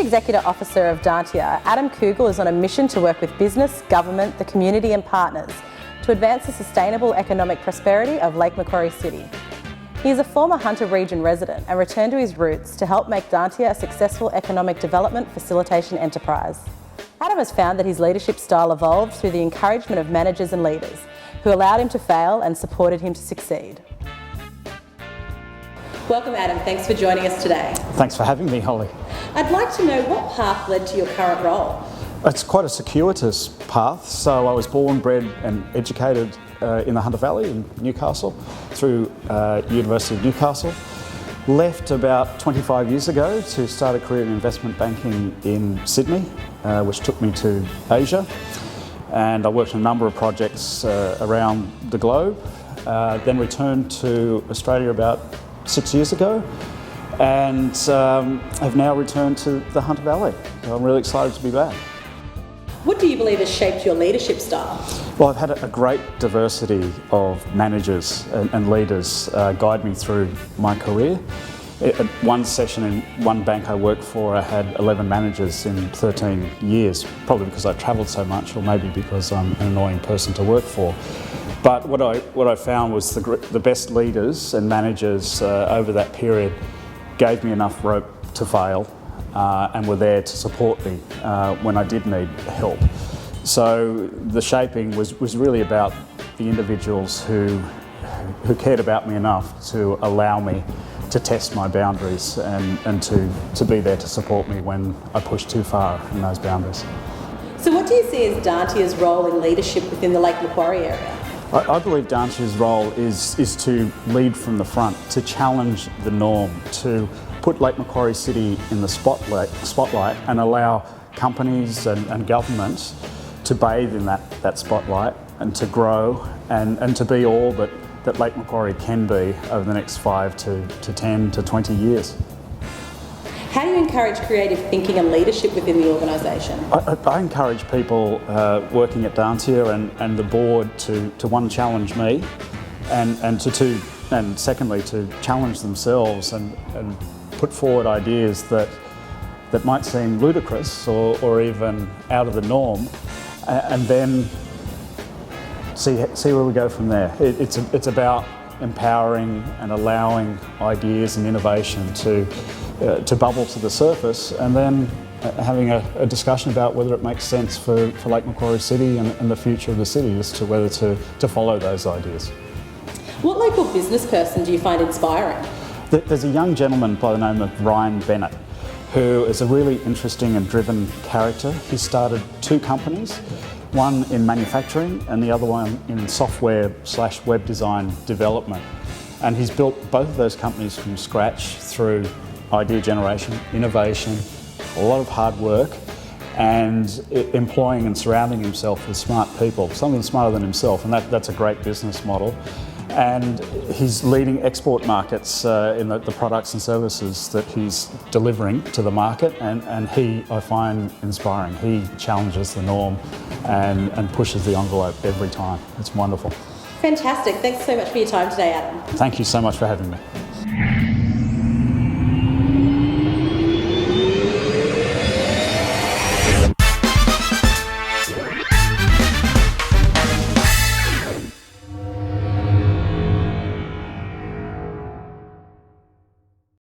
Executive Officer of Dantia, Adam Cougle is on a mission to work with business, government, the community and partners to advance the sustainable economic prosperity of Lake Macquarie City. He is a former Hunter Region resident and returned to his roots to help make Dantia a successful economic development facilitation enterprise. Adam has found that his leadership style evolved through the encouragement of managers and leaders who allowed him to fail and supported him to succeed. Welcome Adam, thanks for joining us today. Thanks for having me, Holly. I'd like to know what path led to your current role. It's quite a circuitous path. So I was born, bred and educated in the Hunter Valley in Newcastle through University of Newcastle. Left about 25 years ago to start a career in investment banking in Sydney, which took me to Asia. And I worked on a number of projects around the globe. Then returned to Australia about 6 years ago and have now returned to the Hunter Valley. So I'm really excited to be back. What do you believe has shaped your leadership style? Well, I've had a great diversity of managers and leaders guide me through my career. At one session in one bank I worked for, I had 11 managers in 13 years, probably because I travelled so much or maybe because I'm an annoying person to work for. But what I found was the best leaders and managers over that period gave me enough rope to fail and were there to support me when I did need help. So the shaping was really about the individuals who cared about me enough to allow me to test my boundaries and to be there to support me when I pushed too far in those boundaries. So what do you see as Dantia's role in leadership within the Lake Macquarie area? I believe Dantia's role is to lead from the front, to challenge the norm, to put Lake Macquarie City in the spotlight and allow companies and governments to bathe in that spotlight and to grow and to be all that Lake Macquarie can be over the next 5 to 10 to 20 years. How do you encourage creative thinking and leadership within the organisation? I encourage people working at Dantia and the board to one, challenge me and secondly to challenge themselves and put forward ideas that might seem ludicrous or even out of the norm and then see where we go from there. It's about empowering and allowing ideas and innovation to bubble to the surface and then having a discussion about whether it makes sense for Lake Macquarie City and the future of the city as to whether to follow those ideas. What local business person do you find inspiring? There's a young gentleman by the name of Ryan Bennett who is a really interesting and driven character. He started 2 companies, one in manufacturing and the other one in software/web design development. And he's built both of those companies from scratch through idea generation, innovation, a lot of hard work and employing and surrounding himself with smart people, some of them smarter than himself, and that's a great business model. And he's leading export markets in the products and services that he's delivering to the market and he, I find, inspiring. He challenges the norm and pushes the envelope every time. It's wonderful. Fantastic. Thanks so much for your time today, Adam. Thank you so much for having me.